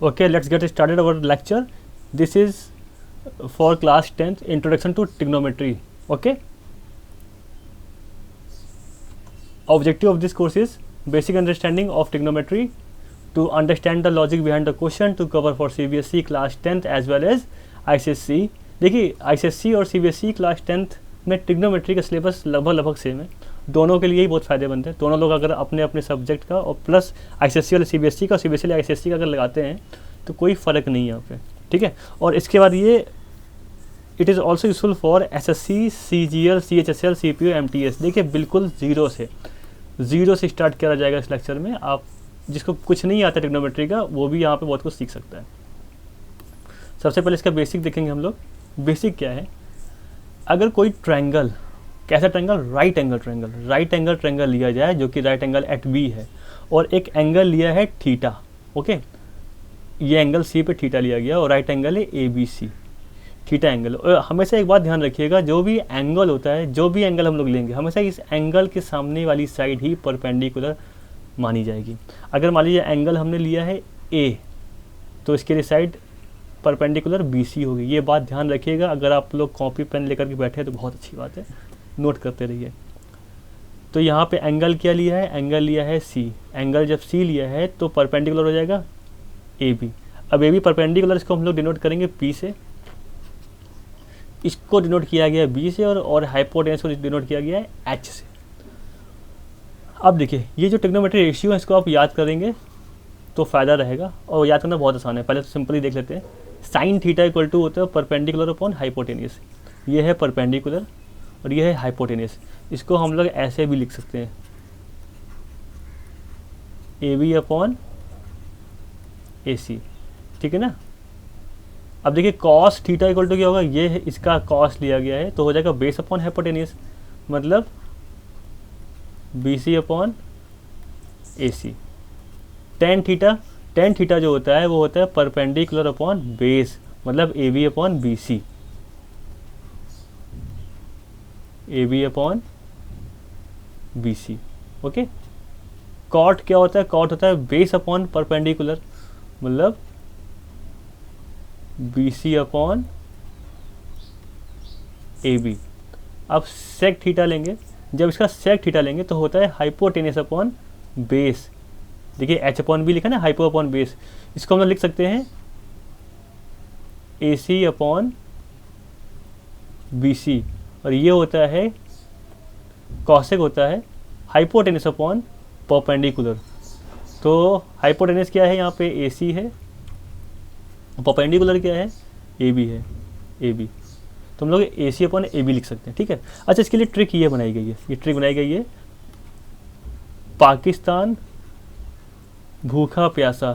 Okay, let's get started our lecture. This is for class 10th introduction to trigonometry. Okay, objective of this course is basic understanding of trigonometry, to understand the logic behind the question, to cover for CBSE class 10th as well as ICSE. देखिए ICSE और CBSE class 10th में trigonometry का syllabus लगभग same है, दोनों के लिए ही बहुत फ़ायदेमंद है। दोनों लोग अगर अपने अपने सब्जेक्ट का और प्लस ICSE वाले CBSE का, CBSE वाले ICSE का अगर लगाते हैं तो कोई फ़र्क नहीं है यहाँ पे, ठीक है। और इसके बाद ये it is also useful for SSC, CGL, CHSL, CPU, MTS। देखिए बिल्कुल ज़ीरो से स्टार्ट किया जाएगा इस लेक्चर में। आप जिसको कुछ नहीं आता ट्रिग्नोमेट्री का वो भी यहाँ पे बहुत कुछ सीख सकता है। सबसे पहले इसका बेसिक देखेंगे हम लोग। बेसिक क्या है, अगर कोई ट्रायंगल, कैसा ट्रायंगल, राइट एंगल ट्रायंगल लिया जाए जो कि राइट एंगल एट बी है, और एक एंगल लिया है थीटा, ओके, ये एंगल सी पे थीटा लिया गया और राइट एंगल है ABC, थीटा एंगल। और हमेशा एक बात ध्यान रखिएगा, जो भी एंगल होता है, जो भी एंगल हम लोग लेंगे, हमेशा इस एंगल के सामने वाली साइड ही परपेंडिकुलर मानी जाएगी। अगर मान लीजिए एंगल हमने लिया है A, तो इसके लिए साइड परपेंडिकुलर BC होगी। ये बात ध्यान रखिएगा। अगर आप लोग कॉपी पेन लेकर के बैठे हैं तो बहुत अच्छी बात है, नोट करते रहिए। तो यहाँ पे एंगल क्या लिया है, एंगल लिया है C। एंगल जब C लिया है तो परपेंडिकुलर हो जाएगा AB। अब AB परपेंडिकुलर, इसको हम लोग डिनोट करेंगे P से, इसको डिनोट किया गया है B से, और हाइपोटेनस को डिनोट किया गया है H से। अब देखिए ये जो ट्रिग्नोमेट्री रेशियो है इसको आप याद करेंगे तो फ़ायदा रहेगा, और याद करना बहुत आसान है। पहले तो सिंपली देख लेते हैं। साइन थीटा इक्वल टू होता है परपेंडिकुलर अपॉन हाइपोटेनियस। ये है परपेंडिकुलर और ये है हाइपोटेनियस। इसको हम लोग ऐसे भी लिख सकते हैं, AB अपॉन AC, ठीक है ना। अब देखिए कॉस थीटा इक्वल टू क्या होगा, ये है, इसका कॉस लिया गया है तो हो जाएगा बेस अपॉन हाइपोटेनियस, मतलब BC upon AC। Tan theta जो होता है वो होता है परपेंडिकुलर अपॉन बेस, मतलब AB upon BC, AB upon BC, okay. Cot क्या होता है, कॉट होता है बेस अपॉन परपेंडिकुलर, मतलब BC अपॉन AB। अब सेक थीटा लेंगे, जब इसका सेक थीटा लेंगे तो होता है हाइपोटेनियस अपॉन बेस। देखिए H अपॉन बी लिखा ना, हाइपो अपॉन बेस। इसको हम लोग लिख सकते हैं AC अपॉन BC, और ये होता है कॉसेक, होता है हाइपोटेनियस अपॉन परपेंडिकुलर। तो हाइपोटेनियस क्या है, यहाँ पे AC है, परपेंडिकुलर क्या है, AB है, AB। तो हम लोग AC अपॉन AB लिख सकते हैं, ठीक है। अच्छा, इसके लिए ट्रिक ये बनाई गई है, ये ट्रिक बनाई गई है, पाकिस्तान भूखा प्यासा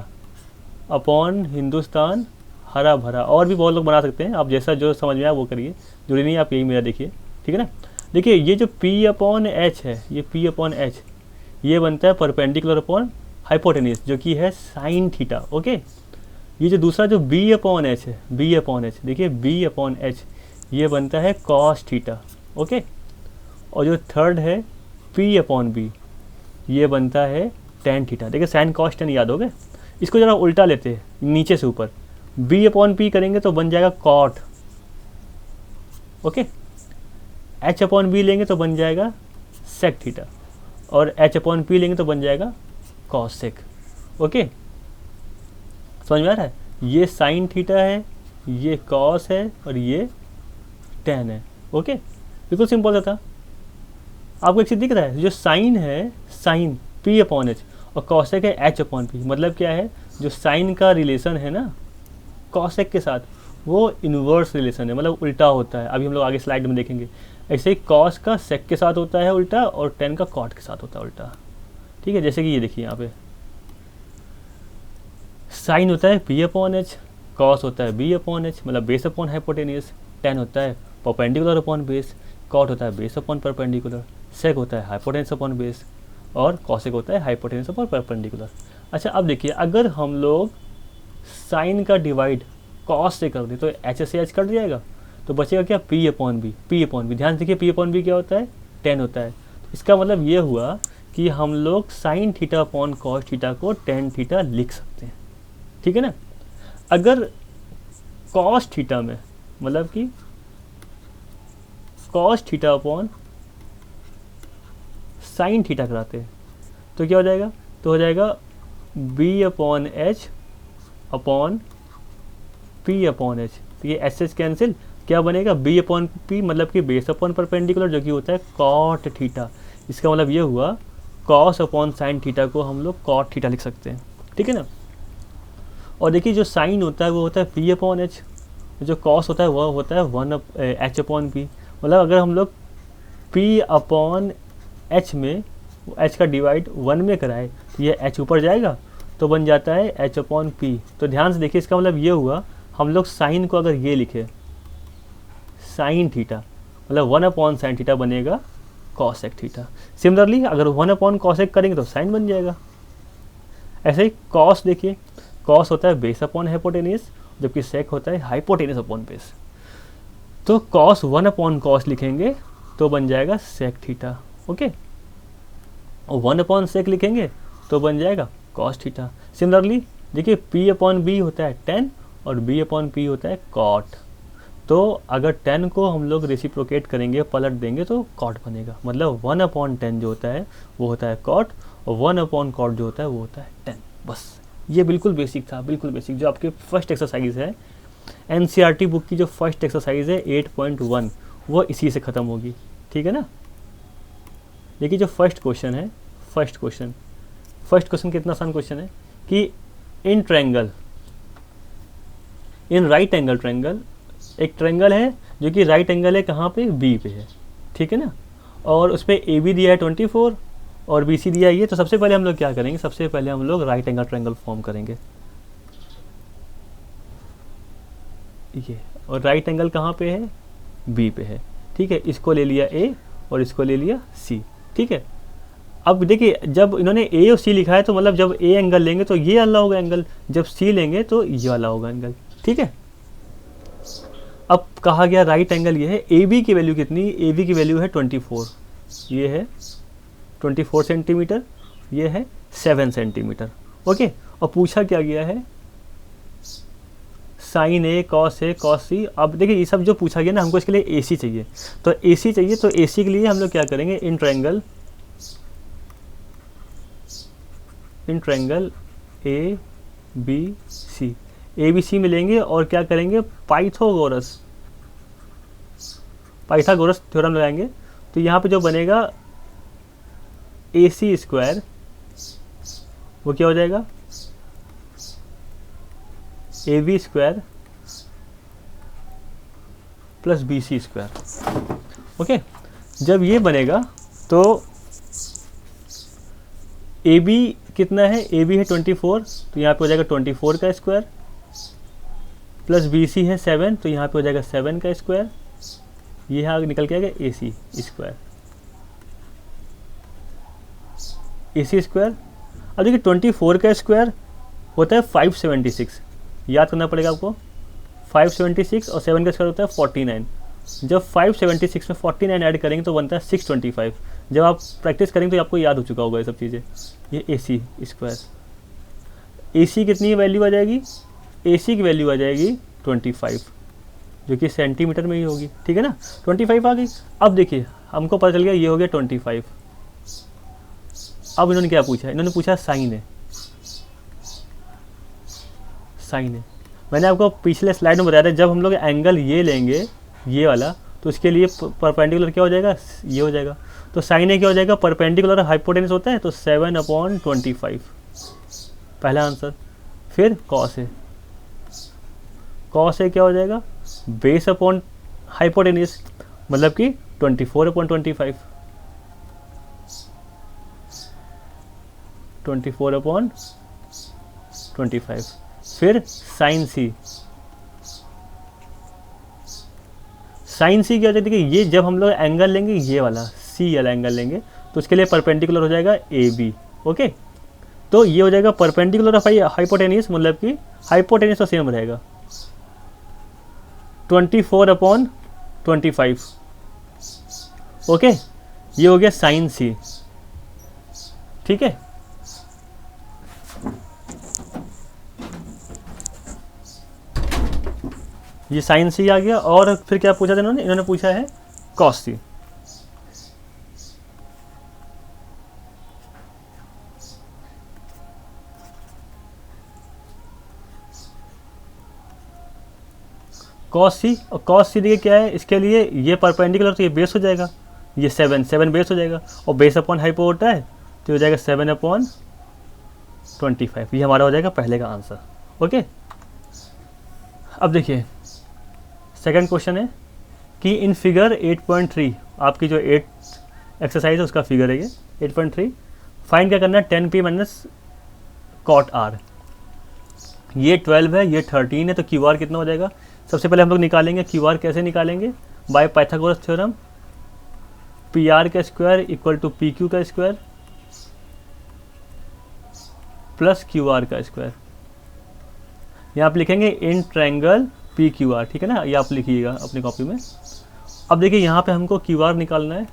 अपॉन हिंदुस्तान हरा भरा। और भी बहुत लोग बना सकते हैं, आप जैसा जो समझ में आया वो करिए, जरूरी नहीं आप यही मेरा देखिए, ठीक है ना। देखिए ये जो P अपॉन H है, ये P अपॉन H ये बनता है परपेंडिकुलर अपॉन हाइपोटेनियस, जो कि है साइन थीटा, ओके। ये जो दूसरा जो B अपॉन H है, B अपॉन H, देखिए B अपॉन H ये बनता है कॉस थीटा, ओके। और जो थर्ड है P अपॉन B ये बनता है टेन थीटा। देखिए साइन कॉस टेन याद हो गए। इसको जरा उल्टा लेते हैं, नीचे से ऊपर, B अपॉन P करेंगे तो बन जाएगा cot, okay. H upon B लेंगे तो बन जाएगा सेक थीटा, और H अपॉन P लेंगे तो बन जाएगा कॉस सेक, ओके। समझ में आ रहा है, ये साइन थीटा है, ये कॉस है, और ये टेन है, ओके। बिल्कुल सिंपल था। आपको एक चीज दिख रहा है, जो साइन है, साइन P अपॉन H, और कॉसेक है H अपॉन P। मतलब क्या है, जो साइन का रिलेशन है ना कॉसेक के साथ, वो इन्वर्स रिलेशन है, मतलब उल्टा होता है। अभी हम लोग आगे स्लाइड में देखेंगे। ऐसे ही कॉस का सेक के साथ होता है उल्टा, और टेन का कॉट के साथ होता है उल्टा, ठीक है। जैसे कि ये देखिए यहाँ पे साइन होता है P अपॉन H, कॉस होता है B अपॉन H, मतलब बेस अपॉन हाइपोटेनियस, टेन होता है परपेंडिकुलर अपॉन बेस, कॉट होता है बेस अपॉन परपेंडिकुलर, सेक होता है हाइपोटेनियस अपॉन बेस, और कॉसेक होता है हाइपोटेनियस अपॉन परपेंडिकुलर। अच्छा, अब देखिए अगर हम लोग साइन का डिवाइड कॉस से कर दें तो H से H कट जाएगा, तो बचेगा क्या, P upon B। P upon B, ध्यान से देखिए P अपॉन B क्या होता है, टेन होता है। इसका मतलब ये हुआ कि हम लोग sine theta upon cos theta को टेन थीटा लिख सकते हैं, ठीक है ना। अगर कॉस थीटा में मतलब कि cos theta upon sine theta कराते हैं तो क्या हो जाएगा, तो हो जाएगा B upon H upon P upon H. तो ये एच एच कैंसिल, क्या बनेगा बी अपॉन पी मतलब कि बेस अपॉन परपेंडिकुलर जो कि होता है कॉट थीटा। इसका मतलब ये हुआ कॉस अपॉन साइन थीटा को हम लोग कॉट थीटा लिख सकते हैं, ठीक है ना। और देखिए जो साइन होता है वो होता है पी अपॉन एच, जो कॉस होता है वह होता है वन एच अपॉन पी। मतलब अगर हम लोग पी अपॉन एच में एच का डिवाइड वन में कराए तो ये एच ऊपर जाएगा तो बन जाता है एच अपॉन पी। तो ध्यान से देखिए इसका मतलब ये हुआ हम लोग साइन को अगर ये लिखे साइन थीटा मतलब वन अपॉन साइन थीटा बनेगा कॉसेक थीटा। सिमिलरली अगर वन अपॉन कॉसेक करेंगे तो साइन बन जाएगा। ऐसे ही कॉस देखिए, कॉस होता है बेस अपॉन हाइपोटेनियस जबकि सेक होता है हाइपोटेनियस अपॉन बेस। तो कॉस वन अपॉन कॉस लिखेंगे तो बन जाएगा सेक थीटा, ओके। और वन अपॉन सेक लिखेंगे तो बन जाएगा कॉस थीटा। सिमिलरली देखिए पी अपॉन बी होता है 10 और बी अपॉन पी होता है कॉट। तो अगर 10 को हम लोग रेसिप्रोकेट करेंगे पलट देंगे तो कॉट बनेगा। मतलब 1 अपॉन 10 जो होता है वो होता है कॉट और 1 अपॉन कॉट जो होता है वो होता है 10। बस ये बिल्कुल बेसिक था, बिल्कुल बेसिक। जो आपके फर्स्ट एक्सरसाइज है एनसीईआरटी बुक की जो फर्स्ट एक्सरसाइज है 8.1 वो इसी से ख़त्म होगी, ठीक है ना। देखिए जो फर्स्ट क्वेश्चन है, फर्स्ट क्वेश्चन कितना आसान क्वेश्चन है कि in triangle, in right angle triangle, एक ट्रायंगल है जो कि राइट एंगल है कहाँ पे, बी पे है, ठीक है ना। और उस पर ए बी दिया है 24 और बी सी दिया है ये। तो सबसे पहले हम लोग क्या करेंगे, सबसे पहले हम लोग राइट एंगल ट्रायंगल फॉर्म करेंगे ये। और राइट एंगल कहाँ पे है, बी पे है, ठीक है। इसको ले लिया ए और इसको ले लिया सी, ठीक है। अब देखिए जब इन्होंने ए और सी लिखा है तो मतलब जब ए एंगल लेंगे तो ये वाला होगा एंगल, जब सी लेंगे तो ये वाला होगा एंगल, ठीक है। अब कहा गया राइट एंगल ये है, ए बी की वैल्यू कितनी, ए बी की वैल्यू है 24, ये है 24 सेंटीमीटर, ये है 7 सेंटीमीटर, ओके। और पूछा क्या गया है साइन ए कॉस सी। अब देखिए ये सब जो पूछा गया ना हमको इसके लिए ए सी चाहिए, तो ए सी चाहिए। तो ए सी के लिए हम लोग क्या करेंगे, in triangle A B C, A B C मिलेंगे और क्या करेंगे पाइथागोरस थ्योरम लगाएंगे। तो यहाँ पे जो बनेगा ए सी स्क्वायर वो क्या हो जाएगा A B square plus B C square, okay. जब ये बनेगा तो ए बी कितना है, ए बी है 24 तो यहाँ पे हो जाएगा 24 का स्क्वायर प्लस बी सी है 7 तो यहाँ पे हो जाएगा 7 का स्क्वायर। ये यहाँ निकल के आएगा ए सी स्क्वायर, ए सी स्क्वायर। अब देखिए 24 का स्क्वायर होता है 576, याद करना पड़ेगा आपको 576 और 7 का स्क्वायर होता है 49। जब 576 में 49 ऐड करेंगे तो बनता है 625। जब आप प्रैक्टिस करेंगे तो आपको याद हो चुका होगा ये सब चीज़ें। ये ए सी स्क्वायर, ए सी कितनी वैल्यू आ जाएगी, ए सी की वैल्यू आ जाएगी 25 जो कि सेंटीमीटर में ही होगी, ठीक है ना। 25 आ गई। अब देखिए हमको पता चल गया ये हो गया 25। अब इन्होंने क्या पूछा, इन्होंने पूछा साइन है। मैंने आपको पिछले स्लाइड में बताया था जब हम लोग एंगल ये लेंगे ये वाला तो इसके लिए परपेंडिकुलर क्या हो जाएगा, ये हो जाएगा। तो साइन ए क्या हो जाएगा, परपेंडिकुलर हाइपोटेनस होता है तो 7/25 पहला आंसर। फिर कॉस ए क्या हो जाएगा, बेस अपॉन हाइपोटेनस मतलब कि 24/25, 24/25। फिर साइन सी क्या हो जाएगा, देखिए ये जब हम लोग एंगल लेंगे ये वाला सी वाला एंगल लेंगे तो उसके लिए परपेंडिकुलर हो जाएगा ए बी, ओके। तो ये हो जाएगा परपेंडिकुलर ऑफ हाइपोटेनस मतलब कि हाइपोटेनस तो सेम रहेगा 24/25, ओके। ये हो गया साइन सी, ठीक है। ये साइन सी आ गया, और फिर क्या पूछा था इन्होंने पूछा है कॉस सी। कॉस सी, और कॉस सी देखिए क्या है, इसके लिए ये परपेंडिकुलर तो ये बेस हो जाएगा, ये 7 बेस हो जाएगा, और बेस अपॉन हाइपो होता है तो हो जाएगा 7/25। ये हमारा हो जाएगा पहले का आंसर। ओके, अब देखिए सेकंड क्वेश्चन है कि इन फिगर 8.3, आपकी जो 8 एक्सरसाइज है उसका फिगर है ये 8.3, फाइंड क्या करना है 10p माइनस कॉट आर। ये 12 है, ये 13 है, तो क्यू आर कितना हो जाएगा। सबसे पहले हम लोग निकालेंगे क्यू आर, कैसे निकालेंगे, by Pythagoras theorem, P R का square equal to P Q का स्क्वायर प्लस क्यू आर का स्क्वायर। यहाँ आप लिखेंगे in triangle P Q R, ठीक है ना, ये आप लिखिएगा अपनी कॉपी में। अब देखिए यहाँ पे हमको क्यू आर निकालना है,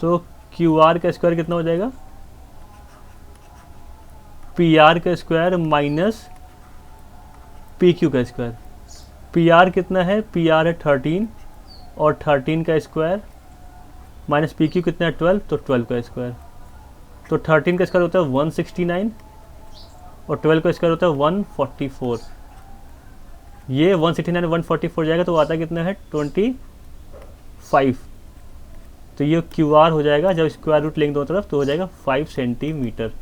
तो क्यू आर का स्क्वायर कितना हो जाएगा, पी आर का स्क्वायर माइनस पी क्यू का स्क्वायर। पी आर कितना है, पी आर है 13, और 13 का स्क्वायर माइनस पी क्यू कितना है 12, तो 12 का स्क्वायर। तो 13 का स्क्वायर होता है 169, और 12 का स्क्वायर होता है 144। ये 169 144 जाएगा तो आता कितना है 25। तो ये क्यू आर हो जाएगा, जब स्क्वायर रूट लेंगे दोनों तरफ तो हो जाएगा 5 सेंटीमीटर।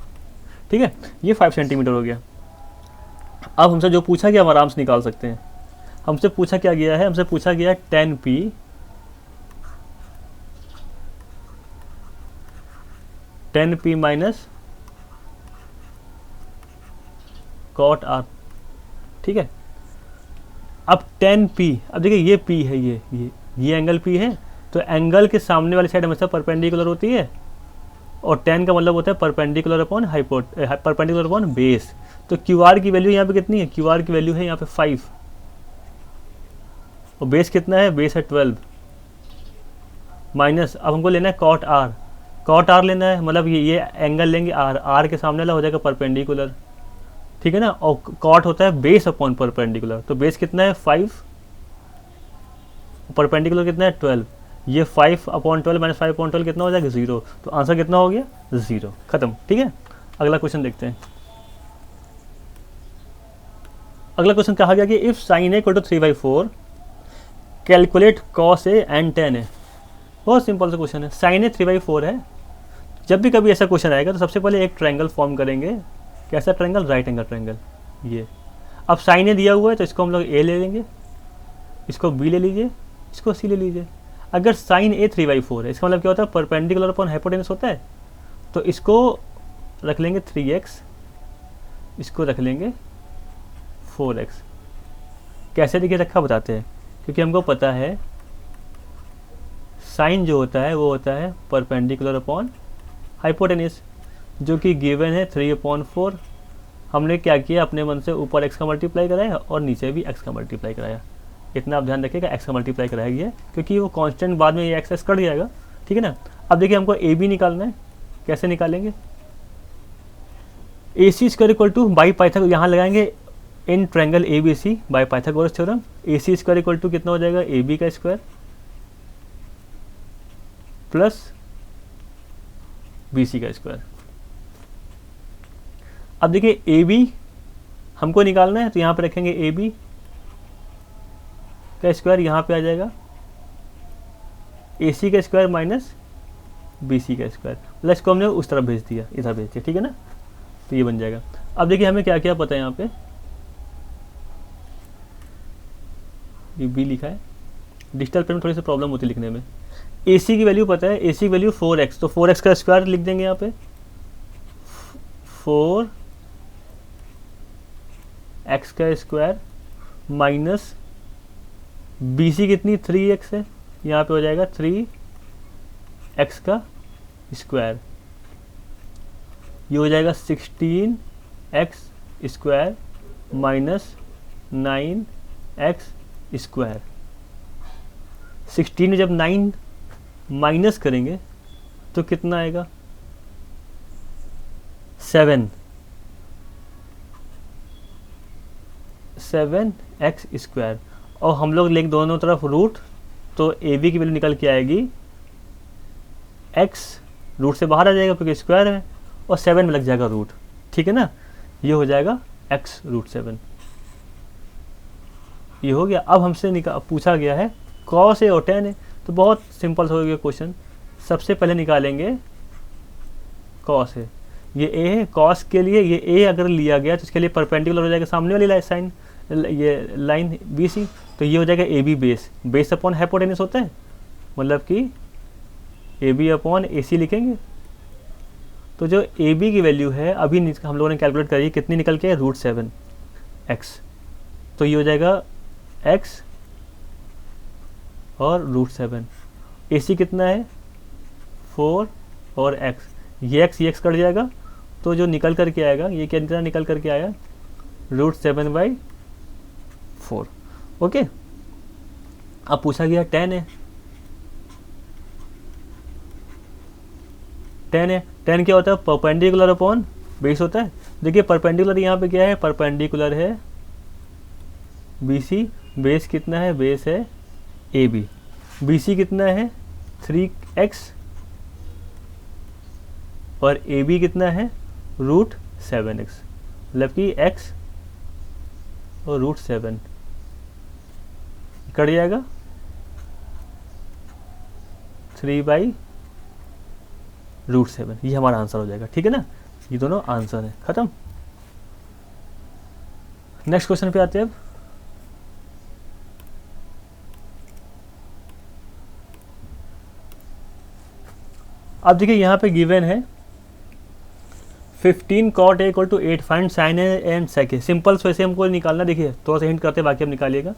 ठीक है, ये 5 सेंटीमीटर हो गया। अब हमसे जो पूछा गया हम आराम से निकाल सकते हैं। हमसे पूछा क्या गया है, हमसे पूछा गया 10p माइनस कॉट आर। ठीक है, अब 10p, अब देखिए ये p है, ये एंगल p है, तो एंगल के सामने वाली साइड हमेशा परपेंडिकुलर होती है, और 10 का मतलब होता है perpendicular upon perpendicular upon base. तो क्यू आर की वैल्यू यहाँ पे कितनी है, क्यू आर की वैल्यू है यहाँ पे 5, और बेस कितना है, बेस है 12 माइनस, अब हमको लेना है कॉट आर। कॉट आर लेना है मतलब ये एंगल लेंगे आर के सामने वाला हो जाएगा परपेंडिकुलर, ठीक है ना, और कॉट होता है बेस अपॉन परपेंडिकुलर। तो बेस कितना है 5, परपेंडिकुलर कितना है 12, ये 5/12 माइनस 5/12 कितना हो जाएगा 0। तो आंसर कितना हो गया 0, खत्म। ठीक है, अगला क्वेश्चन देखते हैं। अगला क्वेश्चन कहा गया कि if sine A = 3/4 calculate cos A and tan A. बहुत सिंपल सा क्वेश्चन है, साइन ए 3/4 है। जब भी कभी ऐसा क्वेश्चन आएगा तो सबसे पहले एक ट्रायंगल फॉर्म करेंगे। कैसा ट्रायंगल, राइट एंगल ट्रायंगल। ये अब साइन ए दिया हुआ है तो इसको हम लोग ए ले लेंगे, इसको बी ले लीजिए, इसको सी ले लीजिए। अगर साइन ए 3/4 है, इसका मतलब क्या होता है, परपेंडिकुलर अपॉन हाइपोटेनस होता है, तो इसको रख लेंगे 3x, इसको रख लेंगे 4x। कैसे देखिए रखा बताते हैं, क्योंकि हमको पता है साइन जो होता है वो होता है परपेंडिकुलर अपॉन हाइपोटेनस, जो कि गिवन है 3/4। हमने क्या किया, अपने मन से ऊपर x का मल्टीप्लाई कराया और नीचे भी x का मल्टीप्लाई कराया। इतना आप ध्यान रखिएगा, x का मल्टीप्लाई कराया गया क्योंकि वो कांस्टेंट बाद में ये x कट जाएगा, ठीक है ना। अब देखिए हमको ए बी निकालना है, कैसे निकालेंगे, A C square equal to by Pythagoras, यहाँ लगाएंगे in triangle A B C by Pythagoras theorem. A C square equal to कितना हो जाएगा, ए बी का स्क्वायर प्लस बी सी का स्क्वायर। अब देखिए ए बी हमको निकालना है, तो यहाँ पे रखेंगे ए बी का स्क्वायर, यहाँ पे आ जाएगा ए सी का स्क्वायर माइनस बी सी का स्क्वायर, मतलब इसको हमने उस तरफ भेज दिया, इधर भेज दिया, ठीक है ना, तो ये बन जाएगा। अब देखिए हमें क्या क्या पता है, यहाँ पे ये बी लिखा है, डिजिटल पेन में थोड़ी सी प्रॉब्लम होती है लिखने में। ए सी की वैल्यू पता है, ए सी की वैल्यू 4x, तो 4x का स्क्वायर लिख देंगे यहाँ पे, 4x का स्क्वायर माइनस बी सी कितनी 3x है, यहाँ पे हो जाएगा 3x का स्क्वायर, ये हो जाएगा 16x square minus 9x square. 16 में जब 9 माइनस करेंगे तो कितना आएगा 7। 7x², और हम लोग लेंगे दोनों तरफ रूट, तो ए बी की वैल्यू निकल के आएगी x, रूट से बाहर आ जाएगा क्योंकि स्क्वायर है, और 7 में लग जाएगा रूट, ठीक है ना, ये हो जाएगा x√7। ये हो गया। अब हमसे पूछा गया है cos A और tan A, तो बहुत सिंपल हो गया क्वेश्चन। सबसे पहले निकालेंगे cos A, ये A है, cos के लिए ये A अगर लिया गया तो इसके लिए परपेंडिकुलर हो जाएगा सामने वाली साइन, ये लाइन BC, तो ये हो जाएगा AB बेस अपॉन हाइपोटेन्यूस होता है, मतलब कि AB अपॉन AC लिखेंगे। तो जो AB की वैल्यू है अभी हम लोगों ने कैलकुलेट करी, कितनी निकल के √7x, तो ये हो जाएगा x और √7। AC कितना है 4 और x, ये x कट जाएगा, तो जो निकल करके आएगा ये कितना निकल करके आया √7/4। ओके, अब पूछा गया tan A। tan क्या होता है, परपेंडिकुलर अपॉन बेस होता है। देखिए परपेंडिकुलर यहाँ पे क्या है, परपेंडिकुलर है BC, बेस कितना है, बेस है AB, BC कितना है 3x, और AB कितना है √7x, मतलब कि x और √7 कट जाएगा 3/√7, ये हमारा आंसर हो जाएगा, ठीक है ना, ये दोनों आंसर है, खत्म। नेक्स्ट क्वेश्चन पे आते हैं। अब देखिए यहाँ पे गिवन है 15 cot A = 8, find sin A and sec A। Simple वैसे हमको निकालना, देखिए थोड़ा सा हिंट करते बाकी आप निकालिएगा।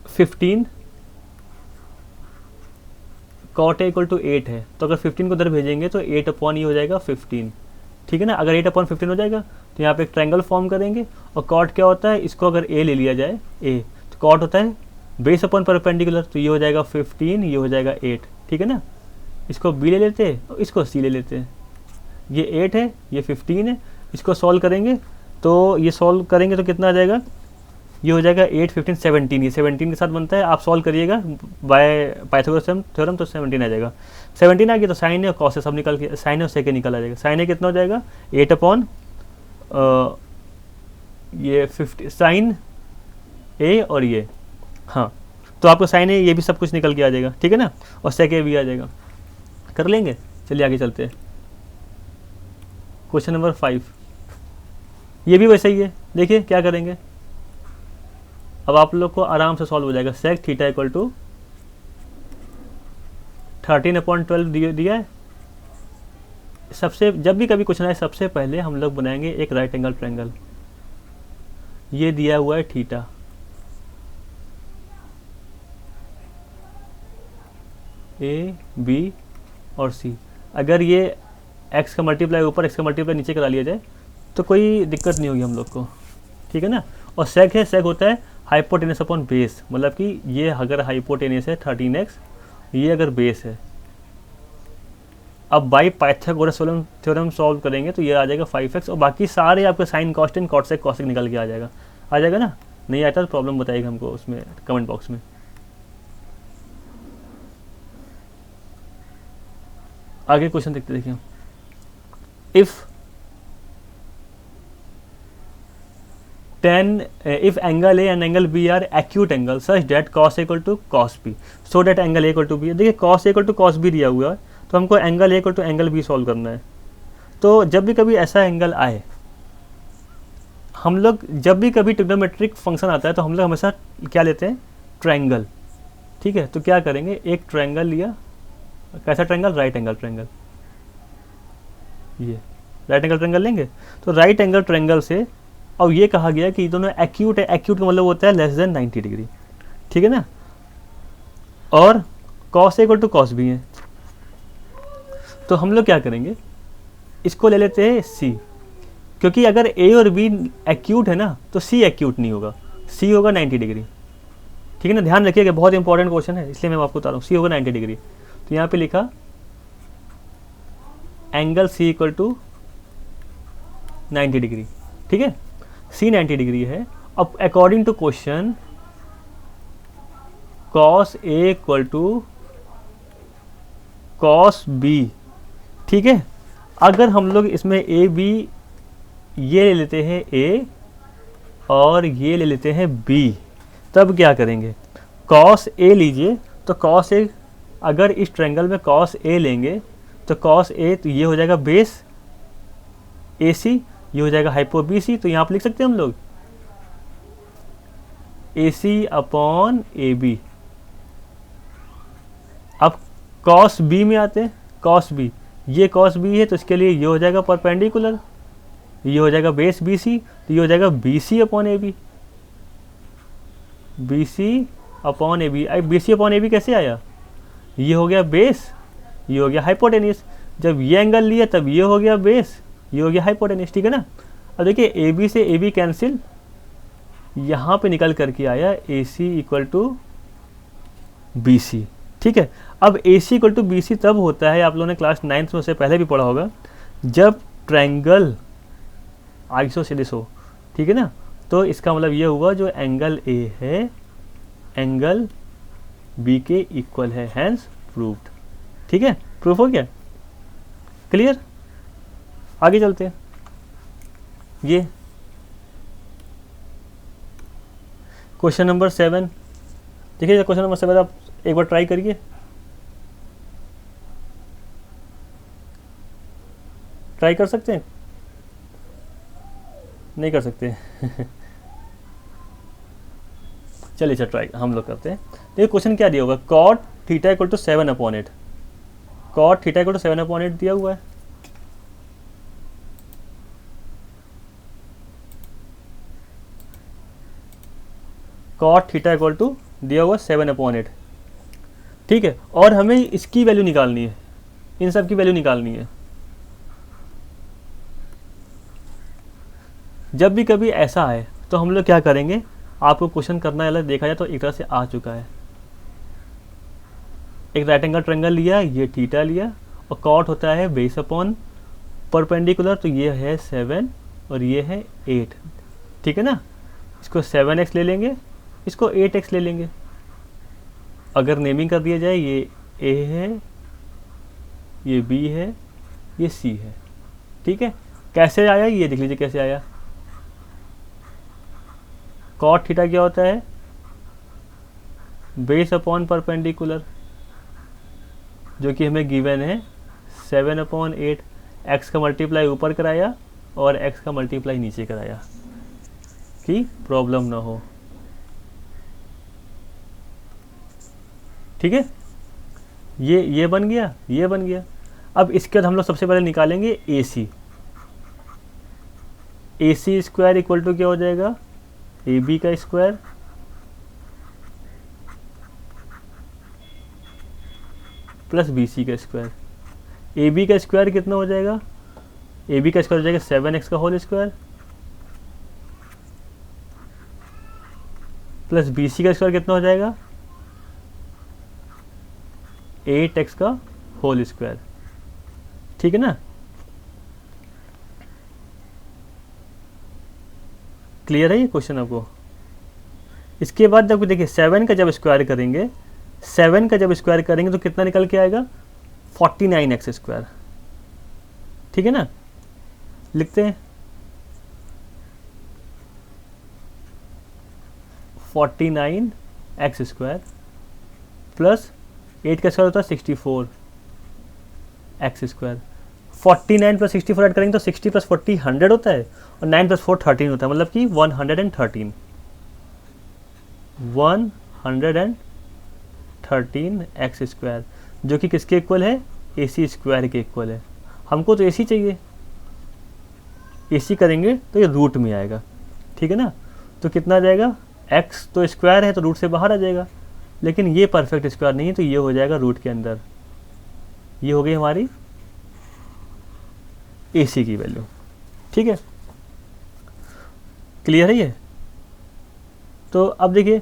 15 cot A = 8 है, तो अगर 15 को उधर भेजेंगे तो 8 अपॉन ये हो जाएगा 15, ठीक है ना। अगर 8 अपॉन 15 हो जाएगा तो यहाँ पे एक ट्रायंगल फॉर्म करेंगे, और cot क्या होता है, इसको अगर A ले लिया जाए, A तो cot होता है बेस अपॉन परपेंडिकुलर, तो ये हो जाएगा 15, ये हो जाएगा 8, ठीक है ना। इसको B ले लेते हैं और इसको C ले लेते हैं, ये 8 है, ये 15 है, इसको सॉल्व करेंगे, तो ये सॉल्व करेंगे तो कितना आ जाएगा, ये हो जाएगा 8, 15, 17, ये 17 के साथ बनता है। आप सॉल्व करिएगा बाय पाइथागोरस थ्योरम, तो 17 आ जाएगा। 17 आ गया तो साइन है और कॉस है सब निकल के, साइन है और सेक निकल आ जाएगा। साइन है कितना हो जाएगा 8 अपॉन ये 50 साइन ए, और ये हाँ, तो आपको साइन ए ये भी सब कुछ निकल के आ जाएगा, ठीक है ना, और सेक ए भी आ जाएगा, कर लेंगे। चलिए आगे चलते हैं। क्वेश्चन नंबर 5, ये भी वैसे ही है। देखिए क्या करेंगे, अब आप लोग को आराम से सॉल्व हो जाएगा। सेक थीटा = 13/12 दिया है। सबसे जब भी कभी क्वेश्चन आए सबसे पहले हम लोग बनाएंगे एक राइट एंगल ट्रायंगल। ये दिया हुआ है थीटा, ए बी और सी। अगर ये x का मल्टीप्लाई ऊपर x का मल्टीप्लाई नीचे करा लिया जाए तो कोई दिक्कत नहीं होगी हम लोग को, ठीक है ना। और सेक है, सेक होता है हाइपोटेनस अपॉन बेस, मतलब कि ये अगर हाइपोटेनस है 13x, ये अगर बेस है। अब बाई पाइथागोरस थ्योरम सॉल्व करेंगे तो ये आ जाएगा 5x, और बाकी सारे आपके साइन कॉस्टेंट कॉट सेक निकल के आ जाएगा ना। नहीं आता तो प्रॉब्लम बताइएगा हमको उसमें कमेंट बॉक्स में। आगे क्वेश्चन देखते, देखिए if angle A and angle B are acute angle such that cos A = cos B, so that angle A = B। देखिए cos A = cos B दिया हुआ है, तो हमको angle A = angle B solve करना है। तो जब भी कभी ऐसा एंगल आए, हम लोग जब भी कभी ट्रिग्नोमेट्रिक फंक्शन आता है तो हम लोग हमेशा क्या लेते हैं, ट्रायंगल, ठीक है। तो क्या करेंगे, एक ट्रायंगल लिया, कैसा ट्रायंगल, राइट एंगल ट्रायंगल, ये राइट एंगल ट्रायंगल लेंगे। तो राइट एंगल ट्रायंगल से, और ये कहा गया कि दोनों एक्यूट है, एक्यूट का मतलब होता है लेस देन 90 डिग्री, ठीक है ना। और cos A = cos B है, तो हम लोग क्या करेंगे, इसको ले लेते हैं C, क्योंकि अगर A और B एक्यूट है ना तो C एक्यूट नहीं होगा, C होगा 90 डिग्री, ठीक है ना। ध्यान रखिएगा, बहुत इंपॉर्टेंट क्वेश्चन है, इसलिए मैं आपको बता रहा हूँ। C होगा 90 डिग्री, तो यहाँ पे लिखा एंगल C = 90 डिग्री, ठीक है। सी 90 डिग्री है। अब according to question cos A equal to cos B, ठीक है। अगर हम लोग इसमें ए बी ये ले लेते हैं ए और ये ले लेते हैं बी, तब क्या करेंगे? कॉस ए लीजिए, तो कॉस ए, अगर इस ट्रायंगल में कॉस ए लेंगे तो कॉस ए, तो ये हो जाएगा बेस ए सी, ये हो जाएगा हाइपो बी सी। तो यहाँ पर लिख सकते हैं हम लोग ए सी अपॉन ए बी। अब कॉस बी में आते हैं, कॉस बी, ये कॉस बी है तो इसके लिए ये हो जाएगा परपेंडिकुलर, ये हो जाएगा बेस बी सी, तो ये हो जाएगा B C upon A B, B C upon A B. B C upon A B कैसे आया? ये हो गया बेस, ये हो गया हाइपोटेनियस। जब ये एंगल लिया तब ये हो गया बेस, ये हो गया हाइपोटेनियस, ठीक है ना। अब देखिए ए बी से ए बी कैंसिल, यहाँ पे निकल करके आया ए सी इक्वल टू बी सी, ठीक है। अब ए सी इक्वल टू बी सी तब होता है, आप लोगों ने क्लास 9th में उससे पहले भी पढ़ा होगा, जब ट्रायंगल आइसोसेलेस हो, ठीक है ना। तो इसका मतलब ये हुआ जो एंगल ए है एंगल बी के इक्वल है, हैंस प्रूव्ड, ठीक है। प्रूफ हो गया, क्लियर। आगे चलते हैं। ये क्वेश्चन नंबर 7, देखिए क्वेश्चन नंबर 7 आप एक बार ट्राई करिए, ट्राई कर सकते हैं? नहीं कर सकते चलिए सर ट्राई हम लोग करते हैं। देखिए क्वेश्चन क्या दिया होगा, cot theta equal to 7/8, cot theta equal to 7/8 दिया हुआ है। कॉट थीटा इक्वल टू दिया हुआ 7/8, ठीक है। और हमें इसकी वैल्यू निकालनी है, इन सब की वैल्यू निकालनी है। जब भी कभी ऐसा आए तो हम लोग क्या करेंगे, आपको क्वेश्चन करना अलग देखा जाए तो एक तरह से आ चुका है। एक राइट एंगल ट्रायंगल लिया, ये थीटा लिया, और कॉट होता है बेस अपॉन परपेंडिकुलर, तो ये है 7 और ये है 8, ठीक है ना। इसको 7x ले लेंगे, इसको 8x ले लेंगे। अगर नेमिंग कर दिया जाए, ये a है, ये b है, ये c है, ठीक है। कैसे आया ये देख लीजिए कैसे आया। कॉट थीटा क्या होता है, बेस अपॉन परपेंडिकुलर, जो कि हमें गिवन है 7/8। x का मल्टीप्लाई ऊपर कराया और x का मल्टीप्लाई नीचे कराया कि प्रॉब्लम ना हो, ठीक है। ये बन गया, ये बन गया। अब इसके बाद हम लोग सबसे पहले निकालेंगे AC। AC square equal to क्या हो जाएगा, AB का स्क्वायर प्लस BC का स्क्वायर। AB का स्क्वायर कितना हो जाएगा, AB का स्क्वायर हो जाएगा 7x का होल स्क्वायर प्लस BC का स्क्वायर कितना हो जाएगा 8x का होल स्क्वायर, ठीक है ना। क्लियर है ये क्वेश्चन आपको। इसके बाद जब देखिए 7 का जब स्क्वायर करेंगे, 7 का जब स्क्वायर करेंगे तो कितना निकल के आएगा 49x स्क्वायर, ठीक है ना। लिखते हैं 49x स्क्वायर प्लस 8 का स्क्वायर होता है 64x स्क्वायर। 49 प्लस 64 ऐड करेंगे तो 60 प्लस 40 100 होता है और 9 प्लस 4 13 होता है, मतलब कि 113x स्क्वायर, जो कि किसके इक्वल है, AC स्क्वायर के इक्वल है। हमको तो AC चाहिए, AC करेंगे तो ये रूट में आएगा, ठीक है ना। तो कितना आ जाएगा, x तो स्क्वायर है तो रूट से बाहर आ जाएगा, लेकिन ये परफेक्ट स्क्वायर नहीं है तो ये हो जाएगा रूट के अंदर। ये हो गई हमारी AC की वैल्यू, ठीक है। क्लियर है ये। तो अब देखिए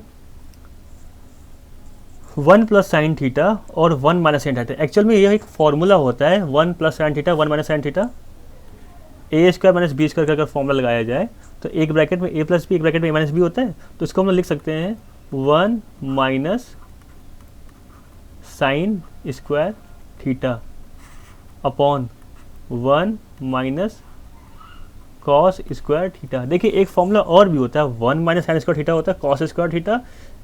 1 प्लस साइन थीटा और 1 माइनस साइन थीटा, एक्चुअल में ये एक फॉर्मूला होता है 1 plus sine theta 1 minus sine theta. A square minus B square का अगर फॉर्मूला लगाया जाए तो एक ब्रैकेट में ए प्लस बी, एक ब्रैकेट में ए माइनस बी होता है, तो इसको हम लोग लिख सकते हैं 1 minus sine square theta upon 1 minus cos square theta. देखिए एक फॉर्मूला और भी होता है, 1 माइनस साइन स्क्वायर थीटा होता है, कॉस स्क्वायर थीटा,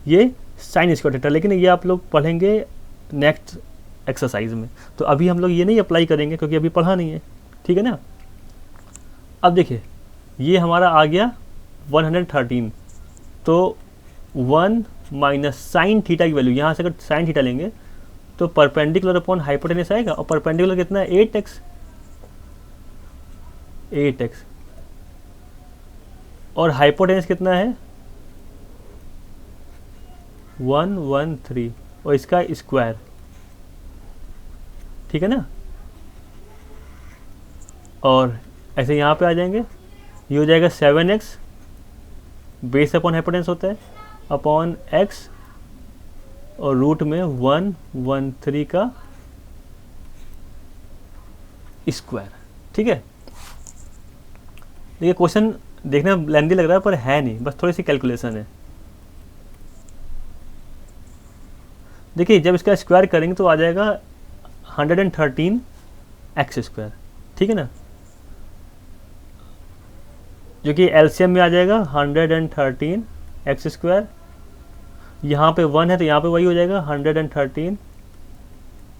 ये साइन स्क्वायर थीटा, लेकिन ये आप लोग पढ़ेंगे नेक्स्ट एक्सरसाइज में, तो अभी हम लोग ये नहीं अप्लाई करेंगे क्योंकि अभी पढ़ा नहीं है, ठीक है ना। अब देखिए ये हमारा आ गया 113, तो 1 माइनस साइन थीटा की वैल्यू, यहाँ से अगर साइन थीटा लेंगे तो परपेंडिकुलर अपॉन हाइपोटेनस आएगा, और परपेंडिकुलर कितना है 8x, और हाइपोटेनस कितना है 113, और इसका स्क्वायर, ठीक है ना। और ऐसे यहाँ पे आ जाएंगे, ये हो जाएगा 7x बेस अपॉन हाइपोटेनस होता है अपॉन x और रूट में 113 का स्क्वायर, ठीक है। देखिए क्वेश्चन देखने में लेंथी लग रहा है पर है नहीं, बस थोड़ी सी कैलकुलेशन है। देखिए जब इसका स्क्वायर करेंगे तो आ जाएगा 113 एक्स स्क्वायर, ठीक है ना, जो कि एलसीएम में आ जाएगा 113 एक्स स्क्वायर, यहाँ पे 1 है तो यहाँ पे वही हो जाएगा 113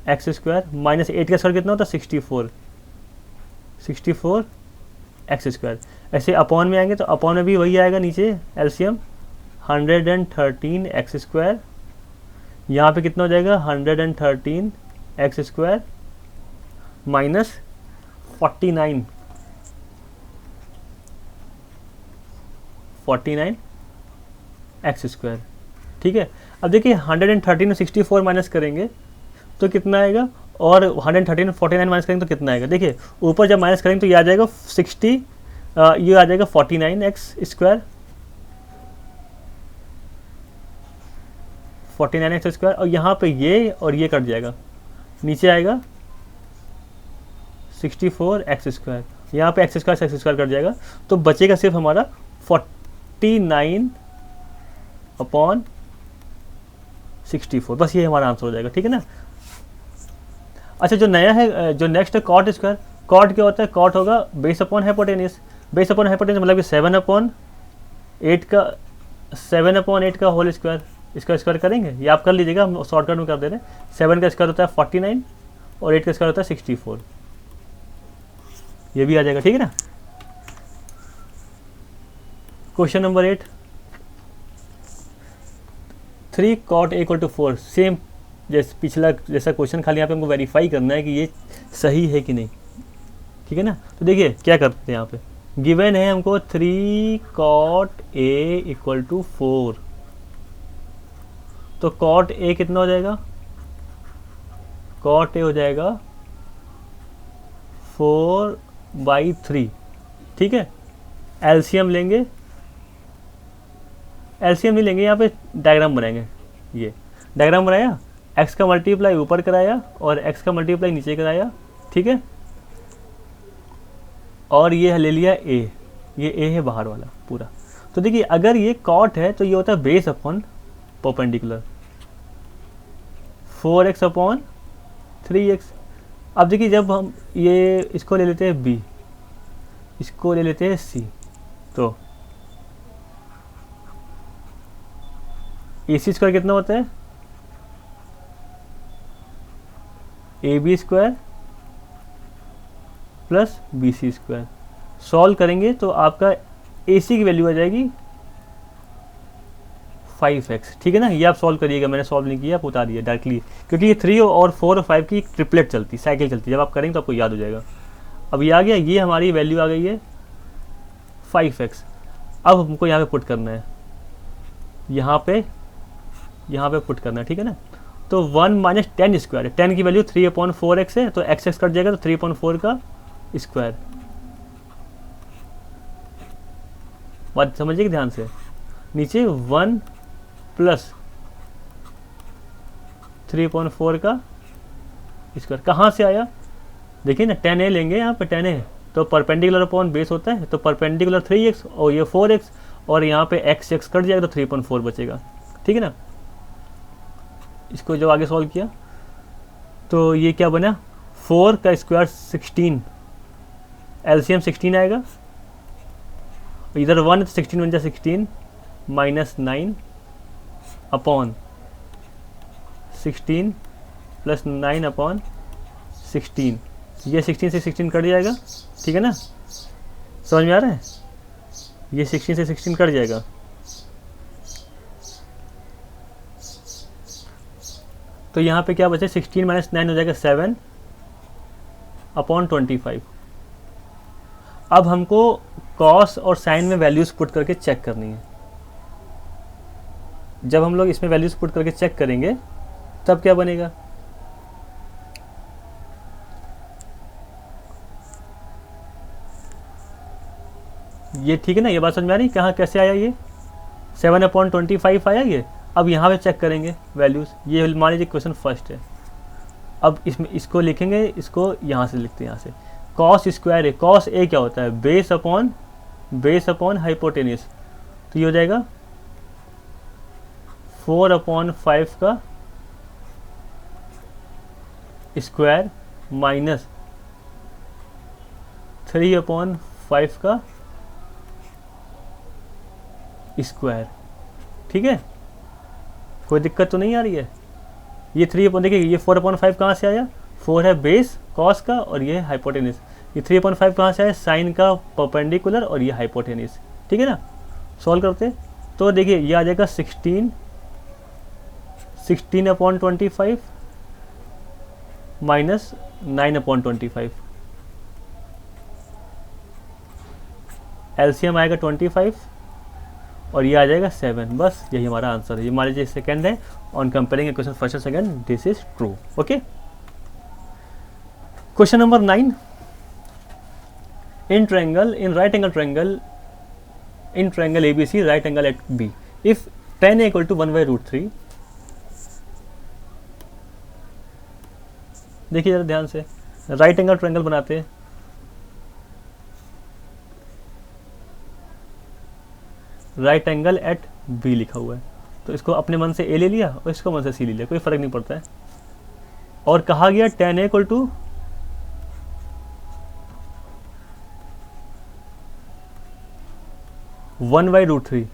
एक्स स्क्वायर माइनस 8 का स्क्वायर कितना होता है 64 एक्स स्क्वायर। ऐसे अपॉन में आएंगे तो अपॉन में भी वही आएगा नीचे एलसीएम 113 एक्स स्क्वायर, यहाँ पे कितना हो जाएगा 113 x square minus 49 x square, ठीक है। अब देखिए 113 और 64 माइनस करेंगे तो कितना आएगा, और 113 और 49 माइनस करेंगे तो कितना आएगा। देखिए ऊपर जब माइनस करेंगे तो ये आ जाएगा 60, ये आ जाएगा 49 एक्स स्क्वायर, 49 एक्स स्क्वायर, और यहाँ पे ये और ये कट जाएगा, नीचे आएगा 64 एक्स स्क्वायर, यहाँ पे एक्स स्क्वायर कट जाएगा, तो बचेगा सिर्फ हमारा 49 अपॉन 64, बस ये हमारा आंसर हो जाएगा, ठीक है ना। अच्छा जो नया है, जो नेक्स्ट है कॉट स्क्वायर, कॉट क्या होता है, कॉट होगा base upon hypotenuse, base upon hypotenuse मतलब कि 7 अपॉन 8 का होल स्क्वायर, इसका स्क्वायर करेंगे, ये आप कर लीजिएगा, हम शॉर्टकट में कर दे रहे हैं। 7 का स्क्वायर होता है 49 और 8 का स्क्वायर होता है 64, ये भी आ जाएगा, ठीक है ना। Question number 8, 3 cot A = 4, same जैसे पिछला जैसा क्वेश्चन, खाली यहाँ पे हमको वेरीफाई करना है कि ये सही है कि नहीं, ठीक है ना। तो देखिए क्या करते हैं, यहाँ पे गिवन है हमको 3 cot A = 4, तो cot A कितना हो जाएगा, cot A हो जाएगा 4/3, ठीक है। एलसीएम लेंगे, एलसीएम नहीं लेंगे, यहाँ पे डायग्राम बनाएंगे, ये डायग्राम बनाया, x का मल्टीप्लाई ऊपर कराया और x का मल्टीप्लाई नीचे कराया, ठीक है। और ये ले लिया a, ये a है बाहर वाला पूरा। तो देखिए अगर ये कॉट है तो ये होता है base upon perpendicular 4x upon 3x। अब देखिए जब हम ये इसको ले लेते हैं b, इसको ले लेते हैं c, तो AC स्क्वायर कितना होता है AB square plus BC square. Solve करेंगे तो आपका AC की वैल्यू आ जाएगी 5x, ठीक है ना। ये आप सॉल्व करिएगा, मैंने सॉल्व नहीं किया, आप उतार दिया डायरेक्टली, क्योंकि ये 3 और 4 और 5 की ट्रिपलेट चलती, साइकिल चलती, जब आप करेंगे तो आपको याद हो जाएगा। अब ये आ गया, ये हमारी वैल्यू आ गई है 5x। अब हमको यहाँ पे पुट करना है, यहाँ पे पुट करना है, ठीक है ना। तो 1 माइनस 10 स्क्वायर, 10 की वैल्यू 3/4x है, तो x कट जाएगा, तो 3/4 का स्क्वायर। बात समझिए ध्यान से, नीचे 1 प्लस 3/4 का स्क्वायर कहाँ से आया, देखिए ना 10a लेंगे, यहाँ पे 10a तो परपेंडिकुलर अपॉन बेस होता है, तो परपेंडिकुलर 3x और ये 4x, और यहाँ पे x कट जाएगा तो 3.4 बचेगा। ठीक है ना। इसको जो आगे सॉल्व किया तो ये क्या बना, 4 का स्क्वायर 16, एलसीएम 16 आएगा, इधर 1 तो 16 बन जाए 16 माइनस 9 अपॉन 16 प्लस 9 अपॉन 16, ये 16 से 16 कट जाएगा। ठीक है ना, समझ में आ रहा है, ये 16 से 16 कट जाएगा। तो यहाँ पे क्या बचे, 16 माइनस 9 हो जाएगा 7 अपॉन 25। अब हमको कॉस और साइन में वैल्यूज पुट करके चेक करनी है। जब हम लोग इसमें वैल्यूज पुट करके चेक करेंगे तब क्या बनेगा, ये ठीक है ना, ये बात समझ में आ रही, कहाँ कैसे आया ये 7/25 आया ये। अब यहाँ पे चेक करेंगे वैल्यूज, ये मान लीजिए क्वेश्चन फर्स्ट है। अब इसमें इसको लिखेंगे, इसको यहाँ से लिखते हैं, यहाँ से कॉस स्क्वायर है, कॉस ए क्या होता है, बेस अपॉन हाइपोटेन्यूस, तो ये हो जाएगा 4/5 का स्क्वायर माइनस 3/5 का स्क्वायर। ठीक है, कोई दिक्कत तो नहीं आ रही है। ये 3 देखिए, ये 4/5 कहाँ से आया, 4 है बेस कॉस का और ये हाइपोटेन्यूस, ये 3/5 कहाँ से आया, साइन का परपेंडिकुलर और ये हाइपोटेन्यूस। ठीक है ना, सॉल्व करते तो देखिए ये आ जाएगा 16/25 माइनस 9/25, एलसीएम आएगा 25 और ये आ जाएगा 7। बस यही हमारा आंसर है। ये मान लीजिए सेकेंड है, ऑन कंपेयरिंग क्वेश्चन फर्स्ट और second this is true. Okay, question number 9, in right angle triangle ABC, right angle at B, if tan a = 1/√3, देखिए जरा ध्यान से, राइट एंगल ट्रायंगल बनाते हैं। राइट एंगल एट बी लिखा हुआ है, तो इसको अपने मन से ए ले लिया और इसको मन से सी ले लिया, कोई फर्क नहीं पड़ता है। और कहा गया tan a = 1/√3।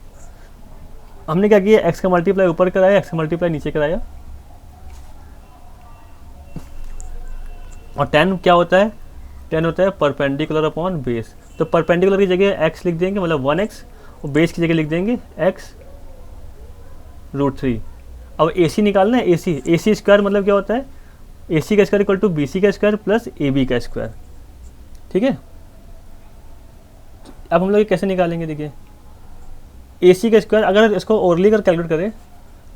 हमने क्या किया, x का मल्टीप्लाई ऊपर कराया, x का मल्टीप्लाई नीचे कराया, और tan क्या होता है, tan होता है परपेंडिकुलर अपॉन बेस। तो परपेंडिकुलर की जगह x लिख देंगे, मतलब 1x, और बेस की जगह लिख देंगे x√3। अब AC निकालना है, AC स्क्वायर मतलब क्या होता है, AC का स्क्वायर = BC का स्क्वायर प्लस AB का स्क्वायर। ठीक है, अब हम लोग कैसे निकालेंगे, देखिए AC का स्क्वायर अगर इसको ओरली कर कैलकुलेट करें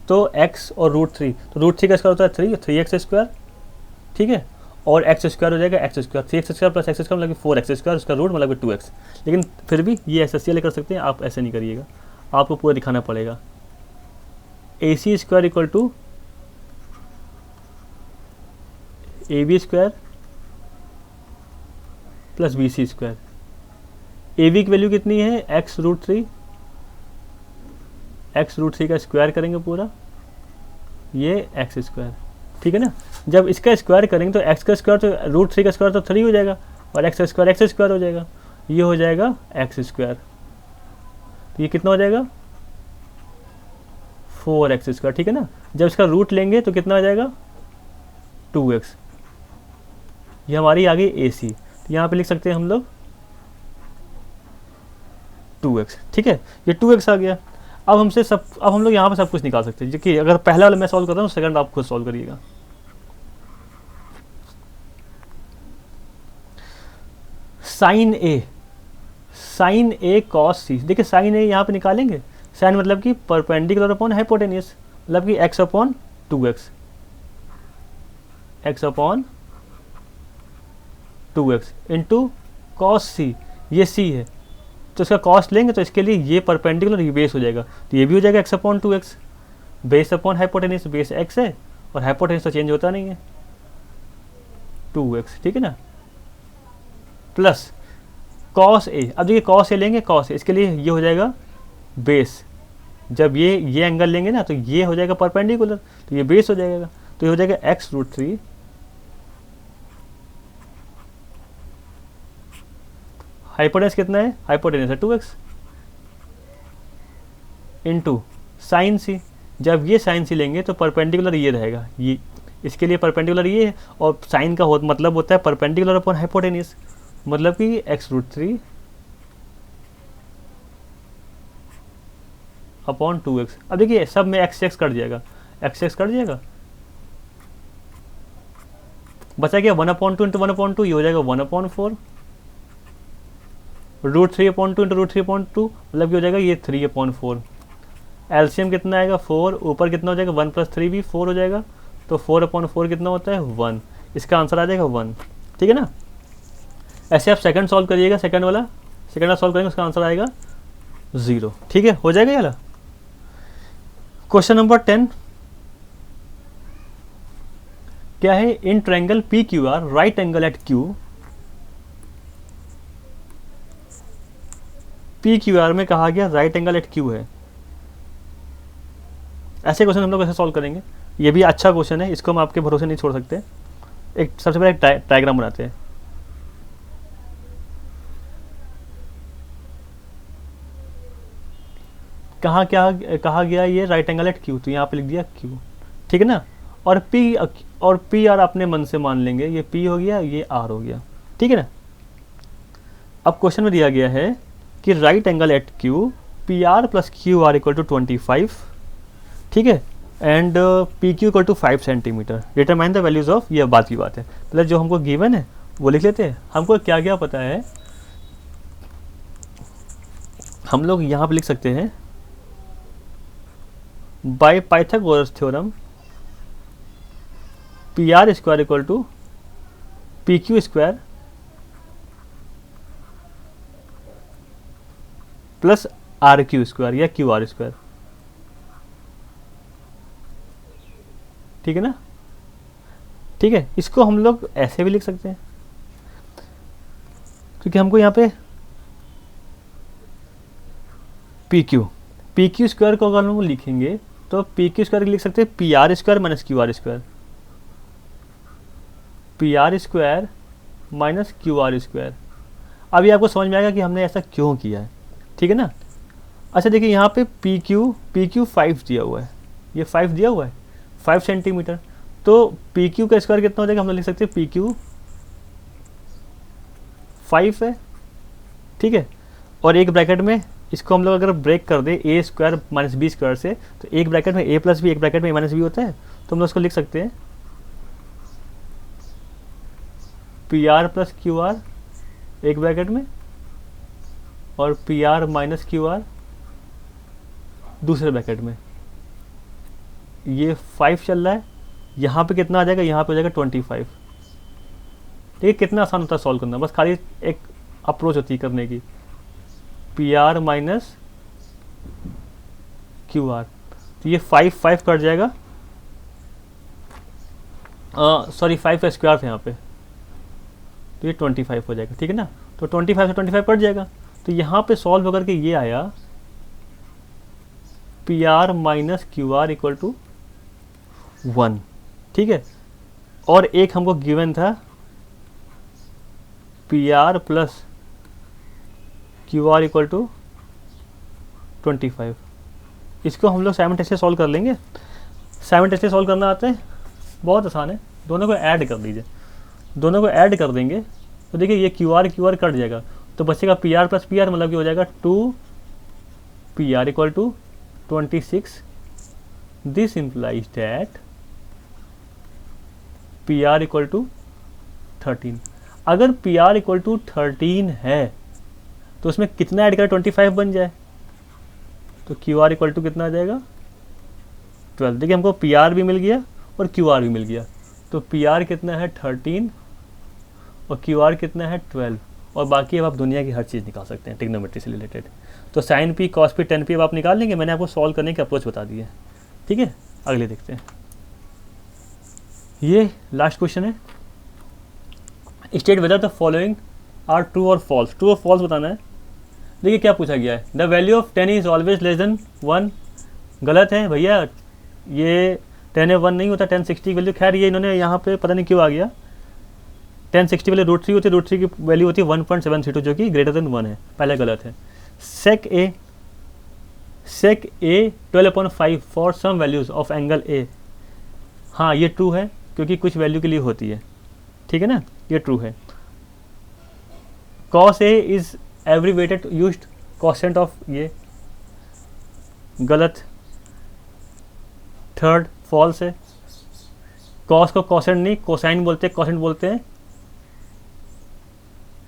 तो x और √3, तो √3 का स्क्वायर होता है 3x स्क्वायर। ठीक है, और x स्क्वायर हो जाएगा x square, 3x square plus x square मतलब 4x स्क्वायर, उसका रूट मतलब 2x। लेकिन फिर भी ये ऐसे कर सकते हैं, आप ऐसे नहीं करिएगा, आपको पूरा दिखाना पड़ेगा। AC square = AB square plus BC square. AB की वैल्यू कितनी है, x√3 का स्क्वायर करेंगे पूरा, ये x स्क्वायर। ठीक है ना, जब इसका स्क्वायर करेंगे तो x का स्क्वायर तो √3 का स्क्वायर तो 3 हो जाएगा, और x स्क्वायर हो जाएगा, ये हो जाएगा x स्क्वायर। तो ये कितना हो जाएगा, 4x स्क्वायर। ठीक है ना, जब इसका रूट लेंगे तो कितना हो जाएगा, 2x। ये हमारी आ गई AC, तो यहाँ पे लिख सकते हैं हम लोग 2x। ठीक है, ये 2x आ गया। अब हम लोग यहाँ पे सब कुछ निकाल सकते हैं, क्योंकि अगर पहला वाला मैं सॉल्व कर रहा हूँ, सेकंड आप खुद सॉल्व करिएगा। साइन ए कॉस सी, देखिए साइन ए यहाँ पे निकालेंगे, साइन मतलब कि परपेंडिकुलर अपॉन हाइपोटेन्यूस, मतलब कि x/2x इंटू कॉस सी, ये सी है तो इसका कॉस्ट लेंगे, तो इसके लिए ये परपेंडिकुलर ये बेस हो जाएगा, तो ये भी हो जाएगा x/2x, base upon hypotenuse, base x है और हाइपोटेन्यूस तो चेंज होता नहीं है, 2x। ठीक है ना, प्लस कॉस ए, अब देखिए कॉस ए लेंगे, कॉस ए इसके लिए ये हो जाएगा बेस, जब ये एंगल लेंगे ना तो ये हो जाएगा परपेंडिकुलर, तो ये बेस हो जाएगा, तो ये हो जाएगा x√3 हाइपोटेनस कितना है, हाइपोटेनस है 2x इंटू साइन सी, जब ये साइन सी लेंगे तो परपेंडिकुलर ये रहेगा, ये इसके लिए परपेंडिकुलर ये है, और साइन का मतलब होता है परपेंडिकुलर अपॉन हाइपोटेनस, मतलब कि x√3 अपॉन 2x। अब देखिए सब में x कट जाएगा, x कट जाएगा, बचा गया 1/2 इंटू 1/2, ये हो जाएगा 1/4, √3/2 इंटू √3/2 मतलब कि हो जाएगा ये 3/4। एलसीएम कितना आएगा 4, ऊपर कितना हो जाएगा 1 + 3 भी 4 हो जाएगा, तो 4/4 कितना होता है 1, इसका आंसर आ जाएगा 1, ठीक है ना। ऐसे आप सेकंड सॉल्व करिएगा, सेकंड वाला सॉल्व करेंगे उसका आंसर आएगा 0, ठीक है, हो जाएगा ये वाला। क्वेश्चन नंबर 10 क्या है, in triangle PQR right angle at Q, PQR में कहा गया राइट एंगल एट Q है। ऐसे क्वेश्चन हम लोग कैसे सॉल्व करेंगे, ये भी अच्छा क्वेश्चन है, इसको हम आपके भरोसे नहीं छोड़ सकते। एक सबसे पहले एक डायग्राम बनाते हैं। कहाँ क्या कहा गया, ये राइट एंगल एट Q, तो यहाँ पे लिख दिया Q, ठीक है ना। और P R अपने मन से मान लेंगे, ये P हो गया, ये R हो गया, ठीक है ना। अब क्वेश्चन में दिया गया है कि right angle at Q PR + QR = 25, ठीक है, and PQ = 5 centimetre, determine the values of, ये बात की बात है, मतलब जो हमको गिवन है वो लिख लेते हैं। हमको क्या क्या पता है, हम लोग यहाँ पे लिख सकते हैं bye Pythagoras theorem PR² = PQ² + RQ² या QR², ठीक है ना, ठीक है। इसको हम लोग ऐसे भी लिख सकते हैं, क्योंकि हमको यहाँ पे PQ² को अगर हम लिखेंगे तो PQ² लिख सकते हैं PR² - QR², PR² - QR²। अभी आपको समझ में आएगा कि हमने ऐसा क्यों किया है, ठीक है ना। अच्छा देखिए यहाँ पे PQ 5 दिया हुआ है, ये 5 दिया हुआ है 5 सेंटीमीटर, तो PQ का स्क्वायर कितना हो जाएगा, हम लोग लिख सकते हैं PQ 5 है, ठीक है। और एक ब्रैकेट में इसको हम लोग अगर ब्रेक कर दे A² - B² से, तो एक ब्रैकेट में A + B, एक ब्रैकेट में A - B होता है, तो हम लोग उसको लिख सकते हैं PR + QR एक ब्रैकेट में, और PR - QR दूसरे ब्रैकेट में। ये 5 चल रहा है, यहाँ पे कितना आ जाएगा, यहाँ पे हो जाएगा 25। ठीक है, कितना आसान होता है सॉल्व करना, बस खाली एक अप्रोच होती है करने की। PR - QR, तो ये 5 कट जाएगा, सॉरी 5 का स्क्वायर था यहाँ पे, तो ये 25 हो जाएगा, ठीक है ना। तो 25 से 25 कट जाएगा, तो यहाँ पे सॉल्व होकर के ये आया PR - QR = 1, ठीक है। और एक हमको गिवन था PR + QR = 25। इसको हम लोग साइमल्टेनियसली सॉल्व कर लेंगे। साइमल्टेनियसली सॉल्व करना आता है, बहुत आसान है, दोनों को ऐड कर दीजिए, दोनों को ऐड कर देंगे तो देखिए ये QR कट जाएगा, तो बचेगा PR + PR, मतलब कि हो जाएगा 2 PR = 26। This implies that PR = 13। अगर PR = 13 है तो उसमें कितना ऐड करें 25 बन जाए, तो QR = कितना आ जाएगा 12। देखिए हमको PR भी मिल गया और QR भी मिल गया, तो PR कितना है 13 और QR कितना है 12, और बाकी अब आप दुनिया की हर चीज़ निकाल सकते हैं ट्रिग्नोमेट्री से रिलेटेड। तो sin P cos P tan P अब आप निकाल लेंगे, मैंने आपको सॉल्व करने की अप्रोच बता दी है, ठीक है। अगले देखते हैं, ये लास्ट क्वेश्चन है। State whether the following are true और फॉल्स, ट्रू और फॉल्स बताना है। देखिए क्या पूछा गया है, the value of 10 is always less than 1, गलत है भैया, ये 10 है 1 नहीं होता, 10 60 की वैल्यू, खैर ये इन्होंने यहाँ पे पता नहीं क्यों आ गया, 10 60 वैल्यू √3 होती है, √3 की वैल्यू होती है 1.732 जो कि ग्रेटर देन 1 है, पहले गलत है। Sec A 12/5 for some values of angle A, हाँ ये ट्रू है क्योंकि कुछ वैल्यू के लिए होती है, ठीक है ना, ये ट्रू है। Cos A is abbreviated used cosecant of, ये गलत। थर्ड फॉल्स है, कॉस को कोसेंट नहीं कोसाइन बोलते, कोसेंट बोलते हैं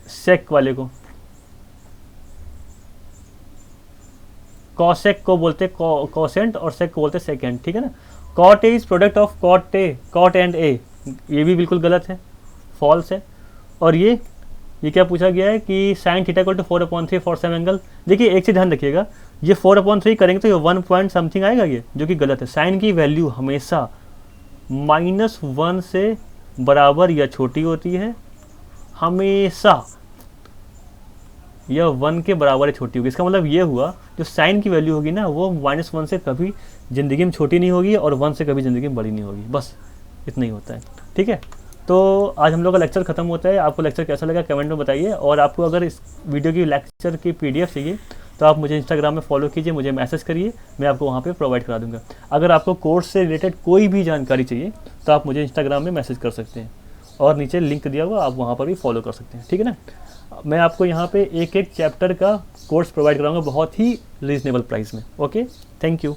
सेक वाले को, कॉसेक को बोलते कोसेंट और सेक को बोलते सेकेंड, ठीक है ना। Cot A is product of cot and A, ये भी बिल्कुल गलत है, फॉल्स है। और ये क्या पूछा गया है कि sine theta equal to 4/3 for some angle, देखिए एक चीज़ ध्यान रखिएगा, ये 4/3 करेंगे तो ये 1 पॉइंट समथिंग आएगा, ये जो कि गलत है। साइन की वैल्यू हमेशा -1 से बराबर या छोटी होती है, हमेशा यह 1 के बराबर है छोटी होगी। इसका मतलब ये हुआ जो साइन की वैल्यू होगी ना वो -1 से कभी ज़िंदगी में छोटी नहीं होगी और 1 से कभी ज़िंदगी में बड़ी नहीं होगी, बस इतना ही होता है, ठीक है। तो आज हम लोग का लेक्चर ख़त्म होता है। आपको लेक्चर कैसा लगा कमेंट में बताइए, और आपको अगर इस वीडियो की लेक्चर की PDF चाहिए तो आप मुझे इंस्टाग्राम में फॉलो कीजिए, मुझे मैसेज करिए, मैं आपको वहाँ पे प्रोवाइड करा दूँगा। अगर आपको कोर्स से रिलेटेड कोई भी जानकारी चाहिए तो आप मुझे इंस्टाग्राम में मैसेज कर सकते हैं, और नीचे लिंक दिया हुआ, आप वहाँ पर भी फॉलो कर सकते हैं, ठीक है ना। मैं आपको यहाँ पे एक चैप्टर का कोर्स प्रोवाइड कराऊंगा बहुत ही रीजनेबल प्राइस में। Okay, thank you.